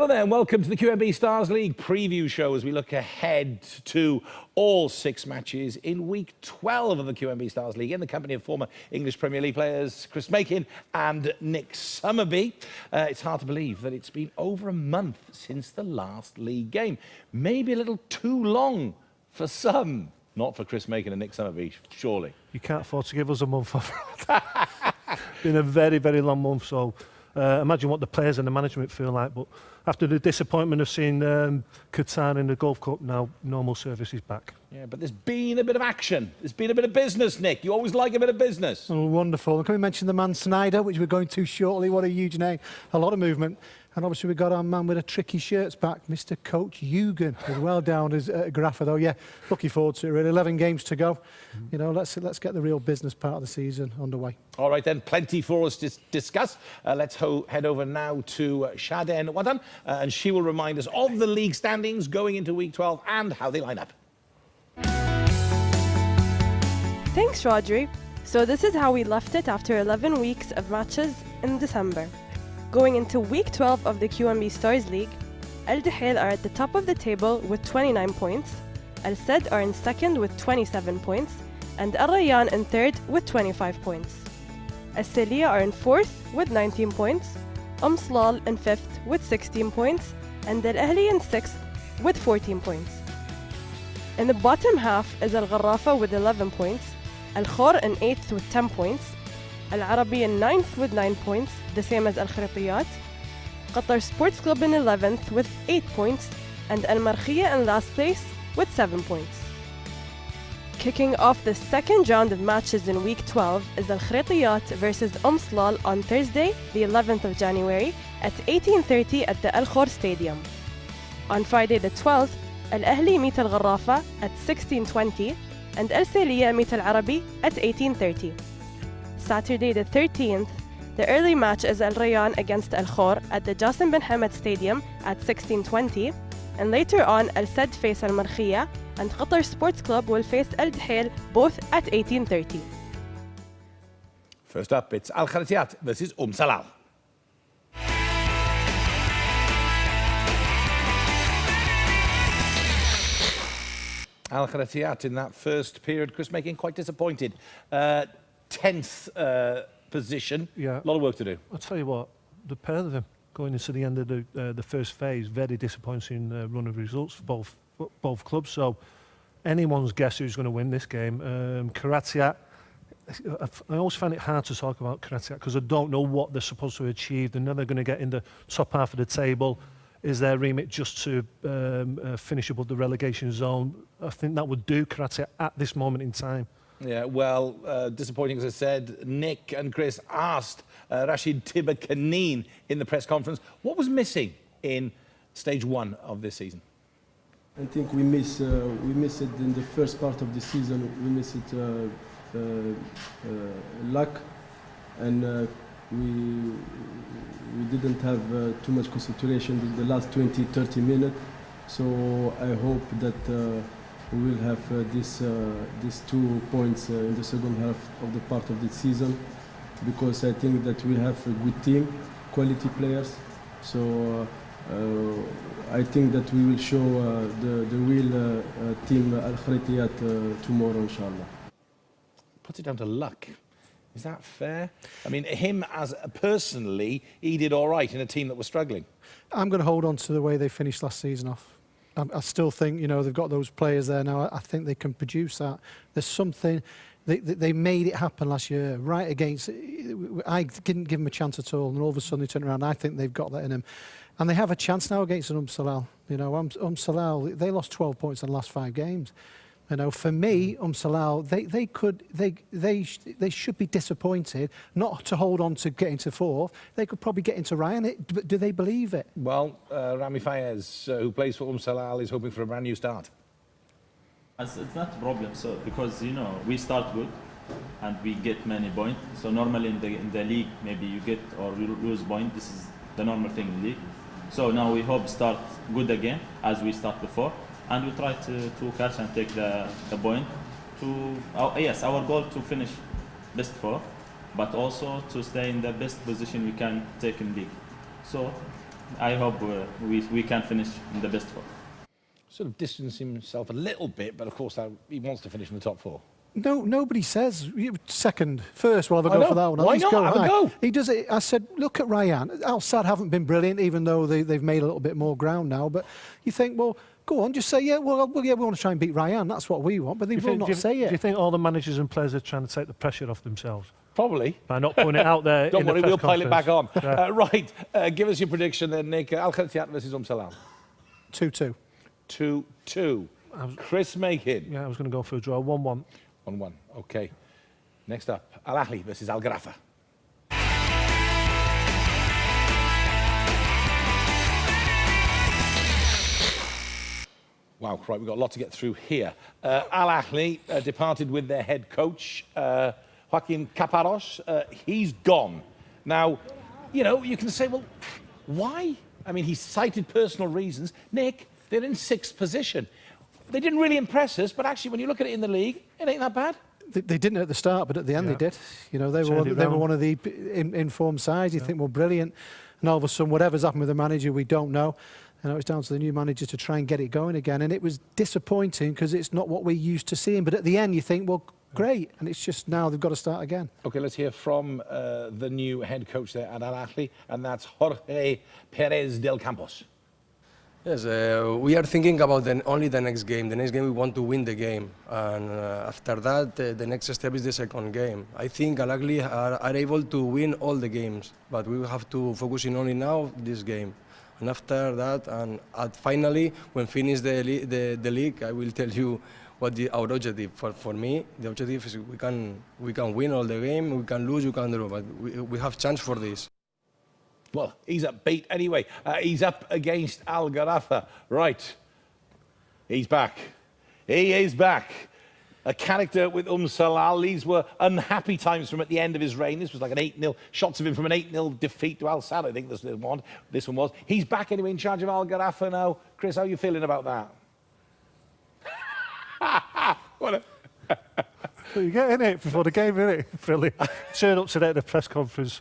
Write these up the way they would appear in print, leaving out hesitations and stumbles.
Hello there and welcome to the QMB Stars League preview show as we look ahead to all 6 matches in week 12 of the QMB Stars League in the company of former English Premier League players Chris Makin and Nick Summerbee. It's hard to believe that it's been over a month since the last league game. Maybe a little too long for some. Not for Chris Makin and Nick Summerbee, surely. You can't afford to give us a month off. Been a very, very long month, so imagine what the players and the management feel like. But after the disappointment of seeing Qatar in the Gulf Cup, now normal service is back. Yeah, but there's been a bit of action. There's been a bit of business, Nick. You always like a bit of business. Oh, wonderful. And can we mention the man Snyder, which we're going to shortly? What a huge name. A lot of movement. And obviously we've got our man with a tricky shirts back, Mr. Coach Eugen, as well down as Graffer, though. Yeah, looking forward to it, really. 11 games to go. You know, let's get the real business part of the season underway. All right, then, plenty for us to discuss. Let's head over now to Shaden Wadan, and she will remind us of the league standings going into week 12 and how they line up. Thanks, Rodri. So this is how we left it after 11 weeks of matches in December. Going into week 12 of the QMB Stars League, Al Duhail are at the top of the table with 29 points, Al Sadd are in second with 27 points, and Al Rayyan in third with 25 points. Al Saliya are in fourth with 19 points, Salal in fifth with 16 points, and Al Ahli in sixth with 14 points. In the bottom half is Al Gharrafa with 11 points, Al Khor in 8th with 10 points, Al Arabi in 9th with 9 points, the same as Al Khritiyat, Qatar Sports Club in 11th with 8 points, and Al Markhia in last place with 7 points. Kicking off the second round of matches in week 12 is Al Khritiyat versus Salal on Thursday, the 11th of January at 18:30 at the Al Khor Stadium. On Friday the 12th, Al Ahli meet Al Gharrafa at 16:20 and Al Saliya meet Al Arabi at 18:30. Saturday the 13th, the early match is Al Rayyan against Al Khor at the Jassim bin Hamad Stadium at 16:20, and later on Al Sadd face Al Markhia and Qatar Sports Club will face Al Duhail both at 18:30. First up, it's Al Khritiyat versus Salal. Al Khritiyat in that first period, Chris Makin quite disappointed. 10th position. Yeah. A lot of work to do. I'll tell you what, the pair of them going into the end of the first phase, very disappointing run of results for both clubs. So anyone's guess who's going to win this game. Khritiyat, I always find it hard to talk about Khritiyat because I don't know what they're supposed to achieve. They're never going to get in the top half of the table. Is their remit just to finish above the relegation zone? I think that would do Khritiyat at this moment in time. Yeah, well, disappointing, as I said. Nick and Chris asked Rashid Tibakaneen in the press conference what was missing in stage 1 of this season. I think we miss it in the first part of the season. We miss it luck, and we didn't have too much concentration in the last 20-30 minutes. So I hope that we will have these 2 points in the second half of the part of the season, because I think that we have a good team, quality players. So I think that we will show the real team Al Khritiyat tomorrow, inshallah. Puts it down to luck. Is that fair? I mean, him as personally, he did all right in a team that was struggling. I'm going to hold on to the way they finished last season off. I still think, you know, they've got those players there now. I think they can produce that. There's something, they made it happen last year, right against, I didn't give them a chance at all, and all of a sudden they turned around. I think they've got that in them. And they have a chance now against Salal. You know, Salal, they lost 12 points in the last 5 games. You know, for me, Salal, they should be disappointed not to hold on to getting to 4th. They could probably get into Ryan. But do they believe it? Well, Rami Fayez, who plays for Salal, is hoping for a brand new start. It's not a problem, so because you know we start good and we get many points. So normally in the league, maybe you get or you lose point. This is the normal thing in the league. So now we hope start good again as we start before. And we try to catch and take the point to, yes, our goal to finish best 4, but also to stay in the best position we can take in league. So I hope we can finish in the best four. Sort of distancing himself a little bit, but of course he wants to finish in the top four. No, nobody says second, first. We'll have a I go know. for that one. Why At least not? go Have a high. go. He does it. I said, look at Ryan. Al Sadd haven't been brilliant, even though they've made a little bit more ground now. But you think, well, go on, just say, yeah, well, yeah, we want to try and beat Ryan. That's what we want. But they will not say Do you it. think all the managers and players are trying to take the pressure off themselves Probably. by not putting it out there? Don't in the worry, press we'll pile it back on. conference? Right, give us your prediction then, Nick. Al Khateat versus Salam. 2-2. 2-2. Chris Makin. Yeah, I was going to go for a draw. 1-1. 1-1. Okay. Next up, Al Ahly versus Al Gharafa. Wow, right, we've got a lot to get through here. Al Ahly departed with their head coach, Joaquin Caparros. He's gone. Now, you know, you can say, well, why? I mean, he cited personal reasons. Nick, they're in 6th position. They didn't really impress us, but actually, when you look at it in the league, it ain't that bad. They didn't at the start, but at the end Yeah. they did. You know, they Turned it were round. one of the informed sides. You think, well, brilliant. And all of a sudden, whatever's happened with the manager, we don't know. You know, it's down to the new manager to try and get it going again. And it was disappointing because it's not what we're used to seeing. But at the end, you think, well, great. And it's just now they've got to start again. Okay, let's hear from the new head coach there at Al Ahly, and that's Jorge Perez del Campos. Yes, we are thinking about only the next game. The next game we want to win the game, and after that, the next step is the second game. I think Al Ahly are able to win all the games, but we have to focus in only now this game. And after that, and finally, when finish the league, I will tell you what our objective. For me, the objective is we can win all the game. We can lose, we can draw, but we have chance for this. Well, he's upbeat anyway. He's up against Al Gharafa. Right. He's back. He is back. A character with Salah. These were unhappy times from at the end of his reign. This was like an 8-0, shots of him from an 8-0 defeat to Al Sadd, I think this one was. He's back anyway in charge of Al Gharafa now. Chris, how are you feeling about that? What a... So you get in it before the game, innit? Brilliant. Turn up today at the press conference.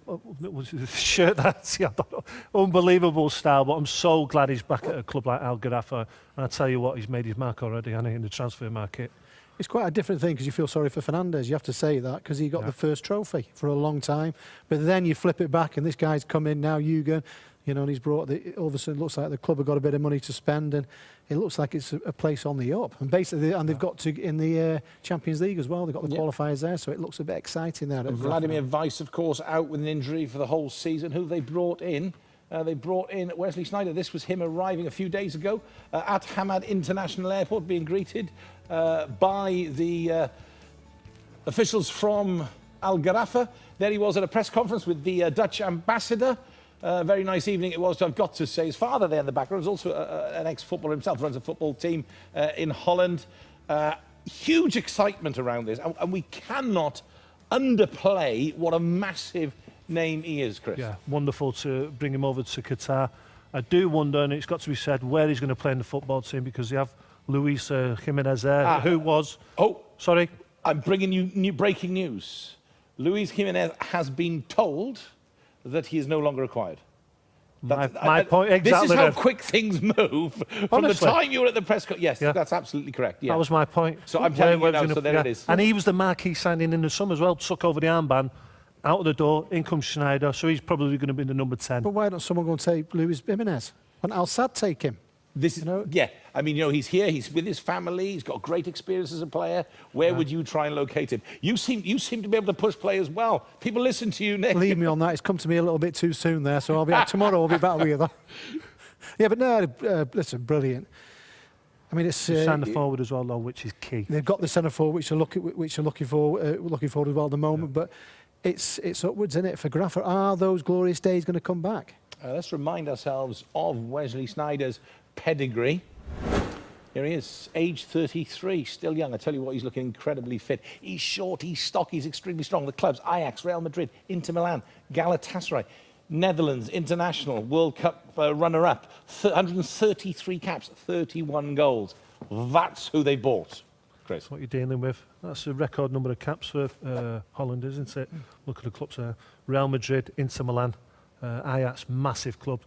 Was it a shirt that's I don't know. Unbelievable style, but I'm so glad he's back at a club like Al Gharafa. And I tell you what, he's made his mark already, hasn't he, in the transfer market. It's quite a different thing because you feel sorry for Fernandes. You have to say that because he got the first trophy for a long time. But then you flip it back and this guy's come in now, Jürgen, you know, and he's brought all of a sudden it looks like the club have got a bit of money to spend and it looks like it's a place on the up. And basically, and they've got to in the Champions League as well. They've got the qualifiers there, so it looks a bit exciting there. Vladimir Weiss, of course, out with an injury for the whole season. Who they brought in? They brought in Wesley Sneijder. This was him arriving a few days ago at Hamad International Airport, being greeted by the officials from Al Gharafa. There he was at a press conference with the Dutch ambassador. Very nice evening it was, I've got to say. His father there in the background is also an ex-footballer himself, runs a football team in Holland. Huge excitement around this, and we cannot underplay what a massive name he is, Chris. Yeah, wonderful to bring him over to Qatar. I do wonder, and it's got to be said, where he's going to play in the football team because they have Luis Jimenez there, who was... Oh, sorry? I'm bringing you breaking news. Luis Jimenez has been told that he is no longer required. My point, exactly. This is how quick things move. From Honestly. the time you were at the press conference. Yes, Yeah. that's absolutely correct. Yeah. That was my point. So I'm telling you Where now, was he so there it is. And he was the marquee signing in the summer as well, took over the armband, out of the door, in comes Sneijder, so he's probably going to be the number 10. But why don't someone go and take Luis Jimenez? Why don't Al Sadd take him? This is, yeah, I mean, you know, he's here, he's with his family, he's got great experience as a player. Where would you try and locate him? You seem to be able to push players well. People listen to you, Nick. Leave me on that. It's come to me a little bit too soon there, so I'll be tomorrow. I'll be back with you. Yeah, but no, listen, brilliant. I mean, it's signed the forward as well, though, which is key. They've got the centre forward, which are looking forward as well at the moment. But it's upwards, isn't it? For Gharafa, are those glorious days going to come back? Let's remind ourselves of Wesley Sneijder's pedigree. Here he is, age 33, still young. I tell you what, he's looking incredibly fit. He's short, he's stocky, he's extremely strong. The clubs, Ajax, Real Madrid, Inter Milan, Galatasaray, Netherlands, International, World Cup runner-up, 133 caps, 31 goals. That's who they bought, Chris. That's what you're dealing with. That's a record number of caps for Holland, isn't it? Look at the clubs there. Real Madrid, Inter Milan, Ajax, massive club.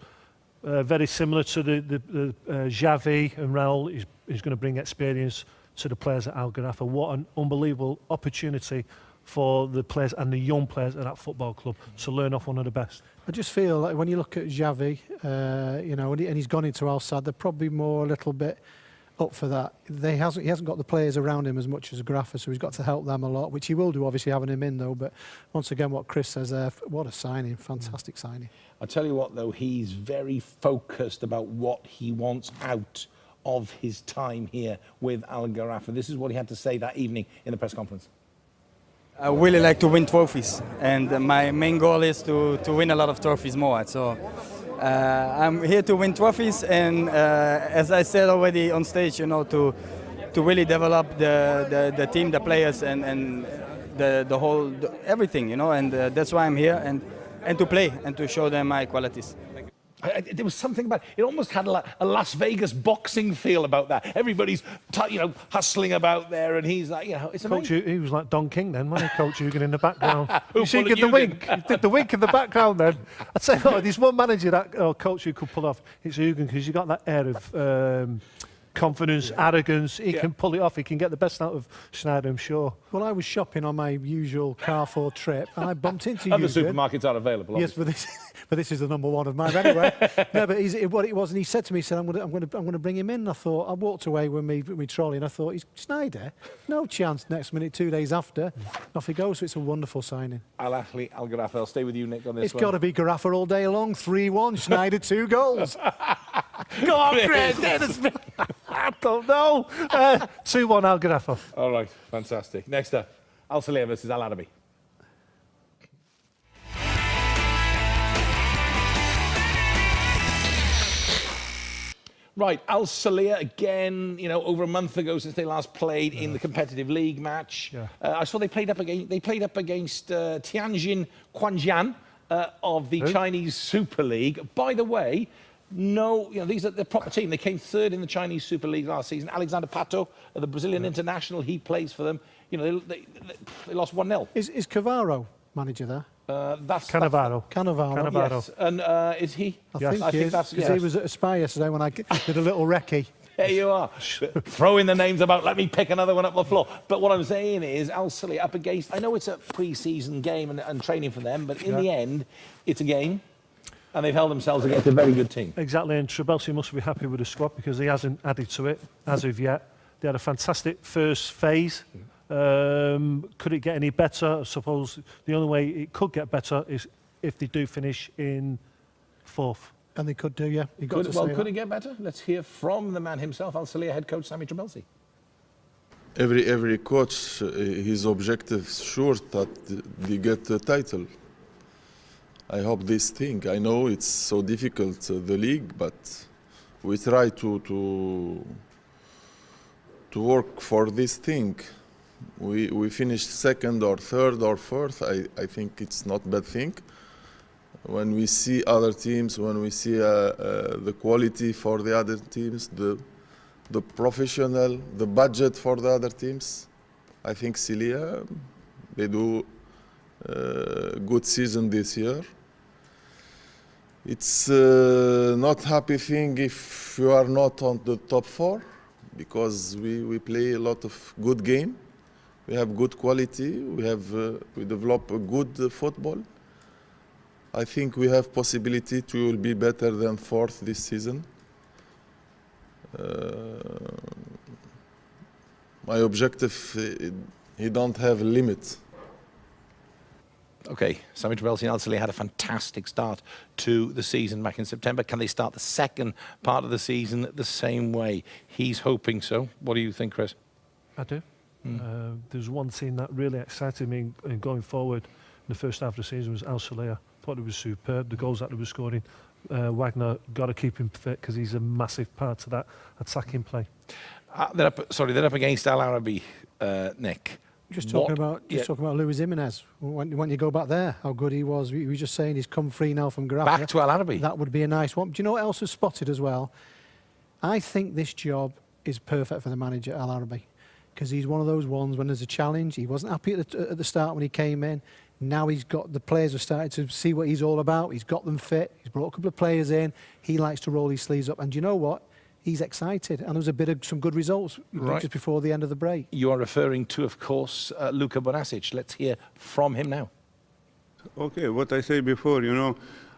very similar to the Xavi and Raul. He's going to bring experience to the players at Al Gharafa. What an unbelievable opportunity for the players and the young players at that football club to learn off one of the best. I just feel like when you look at Xavi, you know, and he's gone into Al Sadd, they're probably more a little bit up for that. He hasn't got the players around him as much as Graffa, so he's got to help them a lot, which he will do, obviously, having him in, though. But once again, what Chris says there, what a signing, fantastic signing. I'll tell you what, though, he's very focused about what he wants out of his time here with Al Gharafa. This is what he had to say that evening in the press conference. I really like to win trophies, and my main goal is to win a lot of trophies more. So I'm here to win trophies, and as I said already on stage, you know, to really develop the team, the players, and the whole everything, you know. And that's why I'm here, and to play and to show them my qualities. There was something about it. Almost had a Las Vegas boxing feel about that. Everybody's, you know, hustling about there, and he's like, you know, it's amazing. He was like Don King then, wasn't he? Coach Hugan in the background. Who You see, pulled give the Hugan? wink. He did the wink in the background then. I'd say, no, there's one manager that coach who could pull off. It's Hugan, because you got that air of confidence, arrogance. He can pull it off. He can get the best out of Schneider, I'm sure. Well, I was shopping on my usual Carrefour trip, and I bumped into Other Hugan. supermarkets are available. Yes, but this is the number one of mine anyway. No, but what it was, and he said to me, he said, I'm going to bring him in. And I thought, I walked away with me trolley, and I thought, he's Schneider, no chance. Next minute, 2 days after, off he goes. So it's a wonderful signing. Al Ahly, Al Gharafa. I'll stay with you, Nick, on this It's one. got to be Garaffa all day long. 3-1, Schneider 2 goals. Go on, Chris. I don't know. 2-1 Al Gharafa. All right, fantastic. Next up, Al Saleh versus Al Arabi. Right, Al Saleh again. You know, over a month ago since they last played in the competitive league match. Yeah. I saw they played up against Tianjin Quanjian of the Chinese Super League. By the way, no, you know, these are the proper team. They came third in the Chinese Super League last season. Alexander Pato, the Brazilian international, he plays for them. You know, they lost 1-0. Is Cavaro manager there? That's Cannavaro. Cannavaro. Yes, and is he? I think he is, that's because he was at Aspire yesterday when I did a little recce. There you are. Throwing the names about, let me pick another one up the floor. But what I'm saying is, Al Saleh up against, I know it's a pre-season game and training for them, but in the end, it's a game, and they've held themselves against a very good team. Exactly, and Trabelsi must be happy with the squad because he hasn't added to it as of yet. They had a fantastic first phase. Could it get any better? I suppose the only way it could get better is if they do finish in fourth. And they could do, yeah. You got to say Could that. it get better? Let's hear from the man himself, Al Saleh head coach Sami Trabelsi. Every coach, his objective sure that they get the title. I hope this thing. I know it's so difficult, the league, but we try to work for this thing. We finished second or third or fourth. I think it's not bad thing. When we see other teams, when we see the quality for the other teams, the professional, the budget for the other teams, I think Celia, they do a good season this year. It's not happy thing if you are not on the top 4, because we play a lot of good game. We have good quality. We develop a good football. I think we have possibility to be better than 4th this season. My objective, he don't have a limit. Okay, Sami Trabelsi and Al Saleh had a fantastic start to the season back in September. Can they start the second part of the season the same way? He's hoping so. What do you think, Chris? I do. There's one team that really excited me in going forward in the first half of the season was Al Saleh. I thought it was superb. The goals that they were scoring. Wagner, got to keep him fit because he's a massive part of that attacking play. They're up against Al Arabi, Nick. Just talking about Luis Jimenez. When you go back there, how good he was. We were just saying he's come free now from Garaffa. Back to Al Arabi. That would be a nice one. Do you know what else was spotted as well? I think this job is perfect for the manager, Al Arabi, because he's one of those ones when there's a challenge. He wasn't happy at the start when he came in. Now he's got the players have started to see what he's all about. He's got them fit. He's brought a couple of players in. He likes to roll his sleeves up. And you know what? He's excited. And there was a bit of some good results just before the end of the break. You are referring to, of course, Luka Bonasic. Let's hear from him now. Okay, what I said before,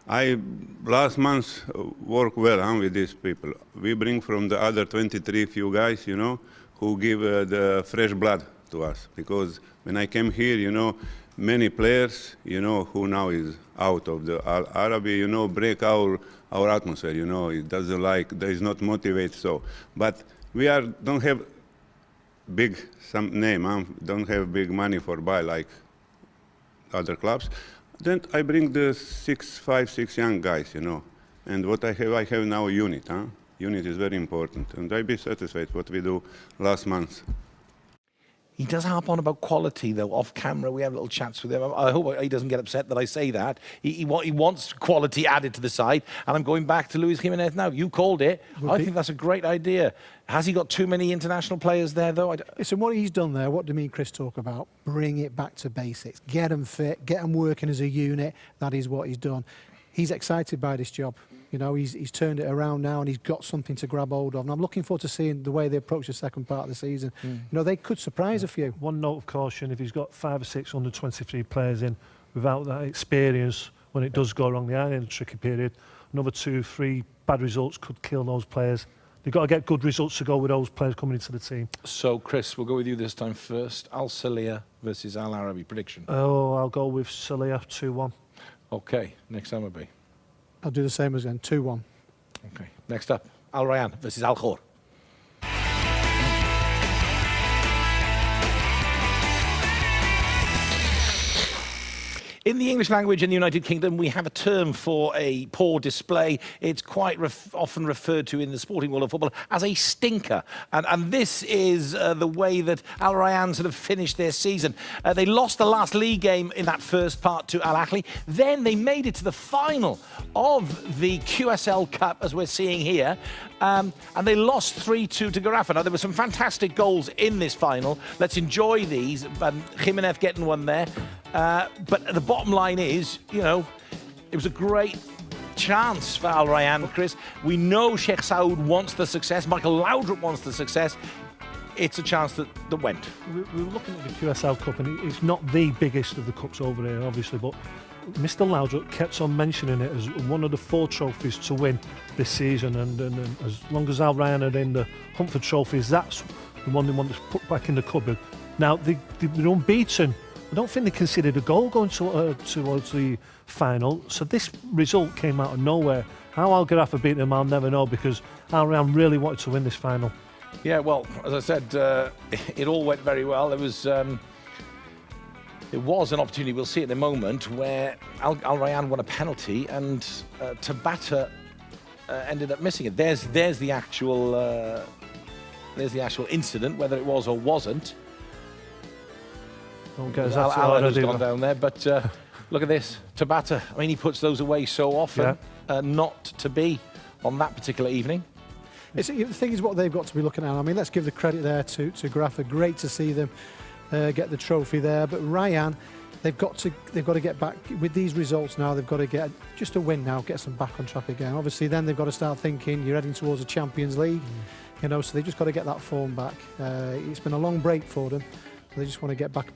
I last month worked well with these people. We bring from the other 23 few guys, who give the fresh blood to us. Because when I came here, many players, who now is out of the Arabi, break our atmosphere, it doesn't does not motivate so. But we don't have some name, don't have big money for buy like other clubs. Then I bring the 5, 6 young guys, And what I have now unit, Unit is very important. And I be satisfied what we do last month. He does harp on about quality, though, off camera. We have little chats with him. I hope he doesn't get upset that I say that. He wants quality added to the side. And I'm going back to Luis Jimenez now. You called it. I think that's a great idea. Has he got too many international players there, though? Listen, what he's done there, what do me and Chris talk about? Bring it back to basics. Get them fit, get them working as a unit. That is what he's done. He's excited by this job. He's turned it around now and he's got something to grab hold of. And I'm looking forward to seeing the way they approach the second part of the season. They could surprise a few. One note of caution, if he's got 5 or 6 under 23 players in without that experience, when it does go wrong, they are in a tricky period. Another 2, 3 bad results could kill those players. They've got to get good results to go with those players coming into the team. So, Chris, we'll go with you this time first. Al Salia versus Al Arabi. Prediction? Oh, I'll go with Salia 2-1. Okay, next time will be. I'll do the same as then, 2-1. Okay, next up, Al Rayyan versus Al Khor. In the English language in the United Kingdom, we have a term for a poor display. It's quite often referred to in the sporting world of football as a stinker. And this is the way that Al Rayyan sort of finished their season. They lost the last league game in that first part to Al Ahly. Then they made it to the final of the QSL Cup, as we're seeing here. And they lost 3-2 to Garafa. Now, there were some fantastic goals in this final. Let's enjoy these. Jimenez getting one there. But the bottom line is, it was a great chance for Al Rayyan, Chris. We know Sheikh Saud wants the success. Michael Laudrup wants the success. It's a chance that went. We were looking at the QSL Cup, and it's not the biggest of the cups over here, obviously, but Mr. Laudrup kept on mentioning it as one of the 4 trophies to win this season, and as long as Al Rayyan are in the hunt for trophies, that's the one they want to put back in the cupboard. Now, they're unbeaten. I don't think they conceded a goal going towards the final, so this result came out of nowhere. How Al Garafa beat them, I'll never know, because Al Rayyan really wanted to win this final. Yeah, well, as I said, it all went very well. There was an opportunity, we'll see in a moment, where Al Rayyan won a penalty and Tabata ended up missing it. There's the actual incident, whether it was or wasn't. Al has gone down there, but look at this. Tabata, I mean, he puts those away so often, not to be on that particular evening. The thing is what they've got to be looking at. I mean, let's give the credit there to Garafa. Great to see them get the trophy there. But Rayyan, they've got to get back with these results now. They've got to get just a win now, get them back on track again. Obviously, then they've got to start thinking you're heading towards the Champions League. So they've just got to get that form back. It's been a long break for them. They just want to get back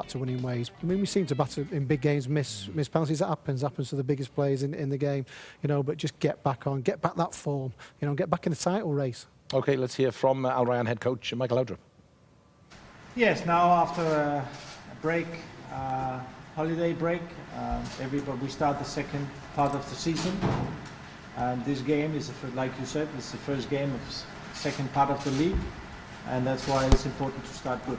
to winning ways. I mean, we seem to batter in big games, miss penalties. That happens to the biggest players in the game, but just get back that form, get back in the title race. Okay, let's hear from Al Rayyan head coach Michael Laudrup. Yes, now after a break, holiday break, we start the second part of the season. And this game is, like you said, it's the first game of the second part of the league. And that's why it's important to start good.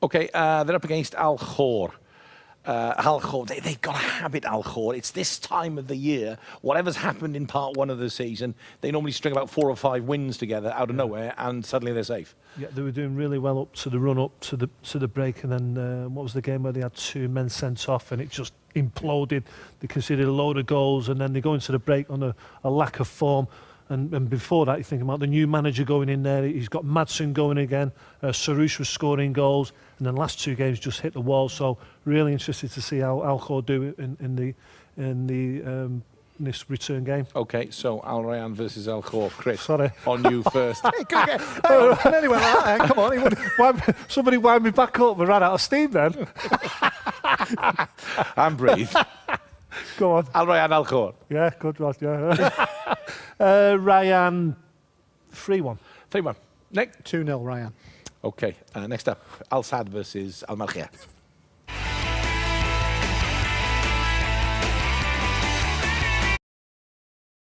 Okay, they're up against Al Khor. Al Khor, they've got a habit, Al Khor. It's this time of the year, whatever's happened in part 1 of the season, they normally string about 4 or 5 wins together out of nowhere, and suddenly they're safe. Yeah, they were doing really well up to the run-up to the break, and then what was the game where they had 2 men sent off, and it just imploded. They conceded a load of goals, and then they go into the break on a lack of form. And before that, you're thinking about the new manager going in there. He's got Madsen going again. Sarouche was scoring goals, and then last 2 games just hit the wall. So really interested to see how Alcor do in this return game. Okay, so Al Rayyan versus Al Khor. Chris, Sorry. on you first. Anyway, come on. Somebody wind me back up. We ran out of steam then. And breathe. Go on. Al Rayyan, Al Khor. Yeah, good one. Yeah. Ryan, 3-1. 3-1. Nick? 2-0, Ryan. Okay, next up, Al Sadd versus Al Markhia.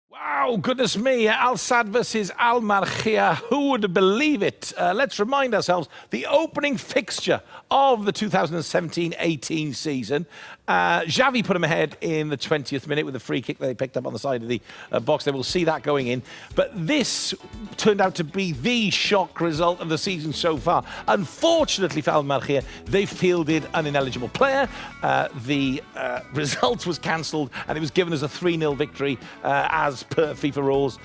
Wow, goodness me. Al Sadd versus Al Markhia. Who would believe it? Let's remind ourselves, the opening fixture of the 2017-18 season. Xavi put him ahead in the 20th minute with a free kick that they picked up on the side of the box. They will see that going in. But this turned out to be the shock result of the season so far. Unfortunately for Al Markhia, they fielded an ineligible player. The result was cancelled and it was given as a 3-0 victory as per FIFA rules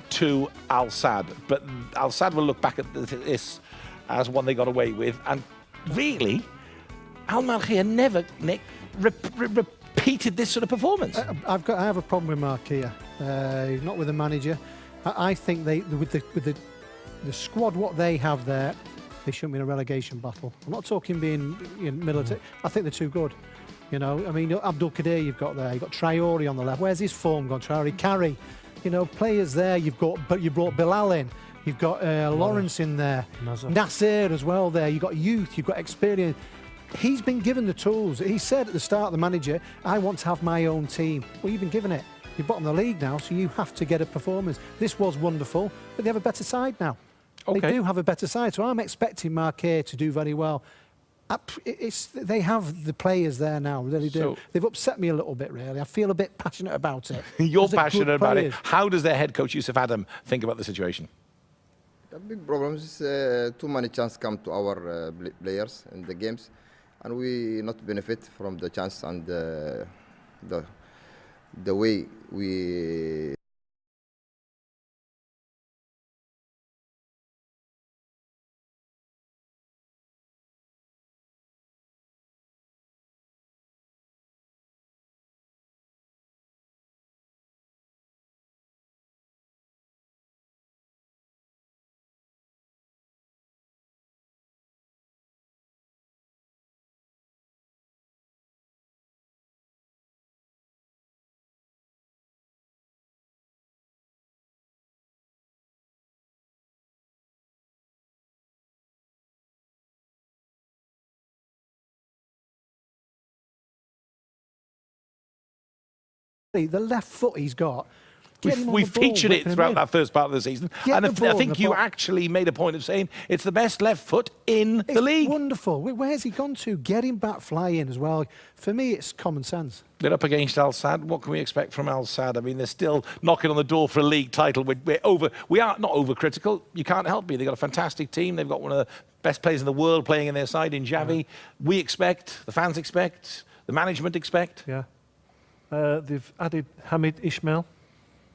to Al Sadd. But Al Sadd will look back at this as one they got away with. And really, Al Markhia never, Nick, repeated this sort of performance. I have a problem with Markhia, not with the manager. I think with the squad what they have there, they shouldn't be in a relegation battle. I'm not talking being military. I think they're too good. You know, I mean, Abdul Qadir you've got there. You've got Traore on the left. Where's his form gone? Traore, Carey. You know, players there. But you brought Bilal in. You've got Lawrence in there. Nasser as well there. You've got youth. You've got experience. He's been given the tools. He said at the start, the manager, I want to have my own team. Well, you've been given it. You're bottom of the league now, so you have to get a performance. This was wonderful, but they have a better side now. Okay. They do have a better side, so I'm expecting Marquet to do very well. They have the players there now, really do. So, they've upset me a little bit, really. I feel a bit passionate about it. You're passionate about it. How does their head coach, Yusuf Adam, think about the situation? The big problem is too many chances come to our players in the games, and we not benefit from the chance and the way we. The left foot he's got. We've featured it throughout that first part of the season. And I think you actually made a point of saying it's the best left foot in the league. Wonderful. Where's he gone to? Get him back flying as well. For me, it's common sense. They're up against Al Sadd. What can we expect from Al Sadd? I mean, they're still knocking on the door for a league title. We are not overcritical. You can't help me. They've got a fantastic team. They've got one of the best players in the world playing in their side in Xavi. We expect, the fans expect, the management expect. Yeah. They've added Hamid Ismail,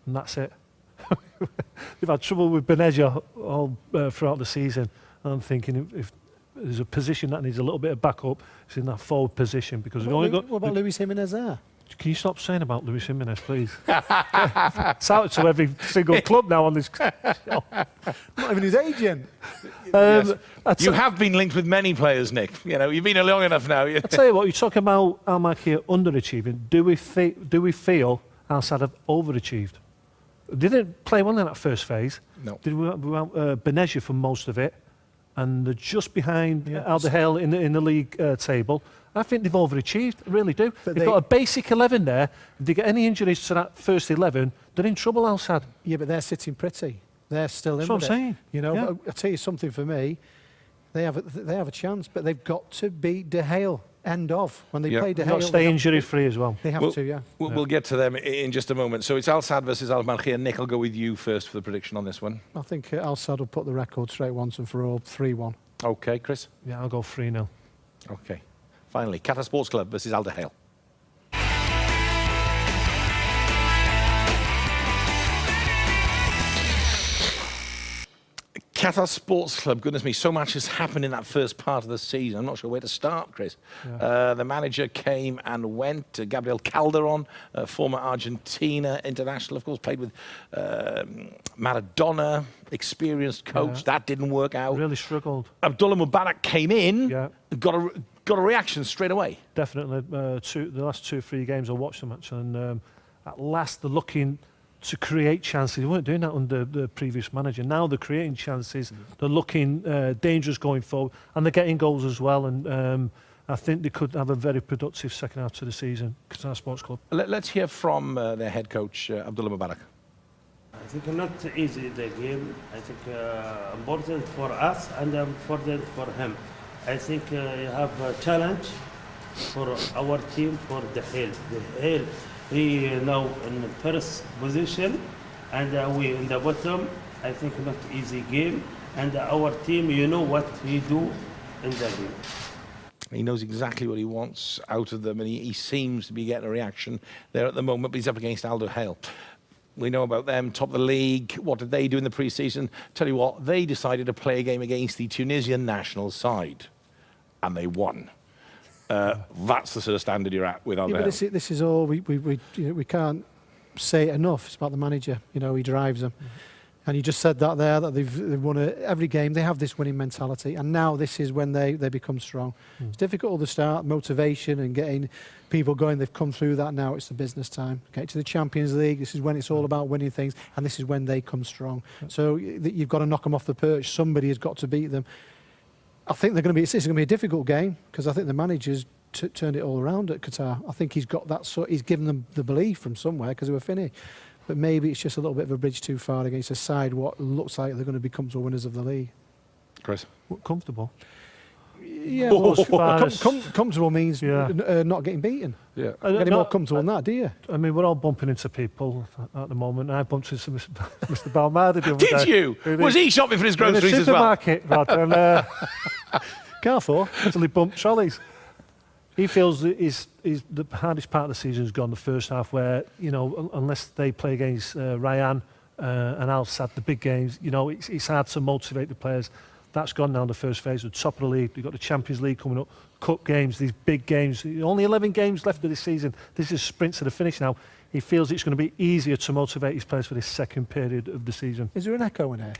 and that's it. They've had trouble with Beneja all throughout the season. And I'm thinking if there's a position that needs a little bit of backup, it's in that forward position because we've only got. What about Luis Jimenez there? Can you stop saying about Luis Jimenez, please? It's out to every single club now on this show. Not even his agent. Yes. You have been linked with many players, Nick. You know, you've been here long enough now. I tell you what, you're talking about Al Markhia underachieving. Do we feel Al Sadd have overachieved? They didn't play well in that first phase. No. Did we Beneja for most of it, and they're just behind Al Dahel in the league table. I think they've overachieved, I really do. But they've got a basic 11 there. If they get any injuries to that first 11, they're in trouble, Al Sadd. Yeah, but they're sitting pretty. They're still in That's what with I'm it. saying. You know, Yeah. but I'll tell you something for me. They have a chance, but they've got to beat De Gea. End of. When they play De They've got Gea, to stay injury-free as well. They have to, yeah. We'll get to them in just a moment. So it's Al Sadd versus Al Markhia. Nick, I'll go with you first for the prediction on this one. I think Al Sadd will put the record straight once and for all, 3-1. Okay, Chris? Yeah, I'll go 3-0. Okay. Finally, Qatar Sports Club versus Al Dahel. Qatar Sports Club, goodness me, so much has happened in that first part of the season. I'm not sure where to start, Chris. The manager came and went. Gabriel Calderon, former Argentina international, of course, played with Maradona, experienced coach. That didn't work out. Really struggled. Abdullah Mubarak came in, got a reaction straight away. Definitely. The last 2-3 games I watched the match, and at last they're looking to create chances. They weren't doing that under the previous manager. Now they're creating chances. They're looking dangerous going forward, and they're getting goals as well. And I think they could have a very productive second half to the season, Qatar Sports Club. Let's hear from their head coach, Abdullah Mubarak. I think not easy the game. I think important for us and important for him. I think you have a challenge for our team for the Hale. The Hale, he now in the first position, and we in the bottom. I think not easy game, and our team, you know what we do in the game. He knows exactly what he wants out of them, and he seems to be getting a reaction there at the moment, but he's up against Aldo Hale. We know about them, top of the league. What did they do in the pre-season? Tell you what, they decided to play a game against the Tunisian national side, and they won. That's the sort of standard you're at with Aldo Hale. But this is all, we can't say it enough. It's about the manager, he drives them. And you just said that there, that they've won every game. They have this winning mentality, and now this is when they become strong. It's difficult at the start, motivation and getting people going. They've come through that now. It's the business time. Get to the Champions League. This is when it's all about winning things, and this is when they come strong. So you've got to knock them off the perch. Somebody has got to beat them. I think they're going to be. It's going to be a difficult game because I think the manager's turned it all around at Qatar. I think he's got that he's given them the belief from somewhere because they were finished. But maybe it's just a little bit of a bridge too far against a side what looks like they're going to become the winners of the league. Chris? Comfortable. Yeah, comfortable means not getting beaten. Yeah. Getting more comfortable than that, do you? I mean, we're all bumping into people at the moment. I bumped into Mr. Balmada the other day. Did you? Was he shopping for his groceries as well? In the supermarket, Rod, and Carrefour, until he bumped trolleys. He feels that the hardest part of the season has gone the first half, where unless they play against Ryan and Al Sadd, the big games, it's hard to motivate the players. That's gone now in the first phase. At the top of the league, we've got the Champions League coming up, cup games, these big games. Only 11 games left of this season. This is sprint to the finish now. He feels it's going to be easier to motivate his players for this second period of the season. Is there an echo in here?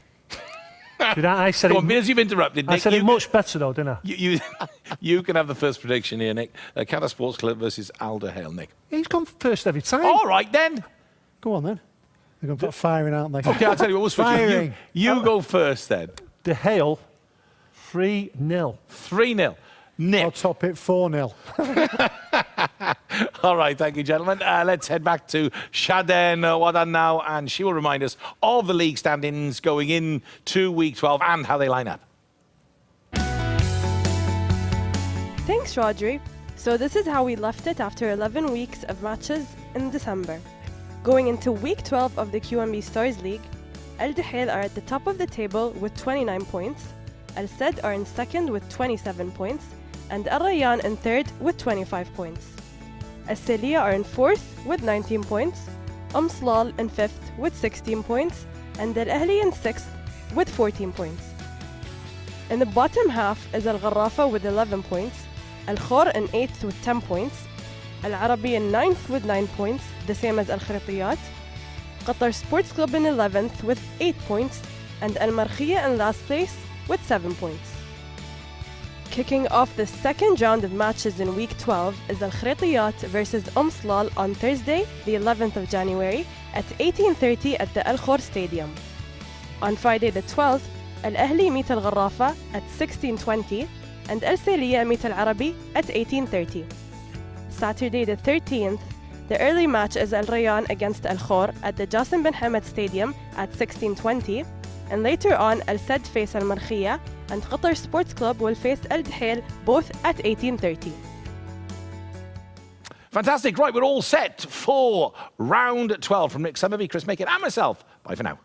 I said it. Because you've interrupted, Nick. I said it much better though, didn't I? You can have the first prediction here, Nick. Qatar Sports Club versus Aldo Hale, Nick. He's gone first every time. All right then. Go on then. They're going to put firing, aren't they? Okay, I'll tell you what. We'll switch. You go first then. De Hale, 3-0. 3-0. Nick. I'll top it 4-0. All right, thank you, gentlemen. Let's head back to Shaden Wadan now, and she will remind us of the league standings going into Week 12 and how they line up. Thanks, Rodri. So this is how we left it after 11 weeks of matches in December. Going into Week 12 of the QMB Stars League, Al Duhail are at the top of the table with 29 points, Al Sadd are in second with 27 points, and Al Rayyan in third with 25 points. Al Saliya are in fourth with 19 points, Slal in fifth with 16 points, and Al Ahli in sixth with 14 points. In the bottom half is Al Gharrafa with 11 points, Al Khor in 8th with 10 points, Al Arabi in 9th with 9 points, the same as Al Khritiyat, Qatar Sports Club in 11th with 8 points, and Al Markhia in last place with 7 points. Kicking off the second round of matches in Week 12 is Al Khritiyat versus Slal on Thursday, the 11th of January, at 18:30 at the Al Khor Stadium. On Friday the 12th, Al Ahli meet Al Gharrafa at 16:20, and Al Saliya meet Al Arabi at 18:30. Saturday the 13th, the early match is Al Rayyan against Al Khor at the Jassim bin Hamad Stadium at 16:20, and later on Al Sadd face Al Markhia, and Qatar Sports Club will face Al Duhail both at 18:30. Fantastic. Right, we're all set for round 12 from Nick Summerby, Chris Macon, and myself. Bye for now.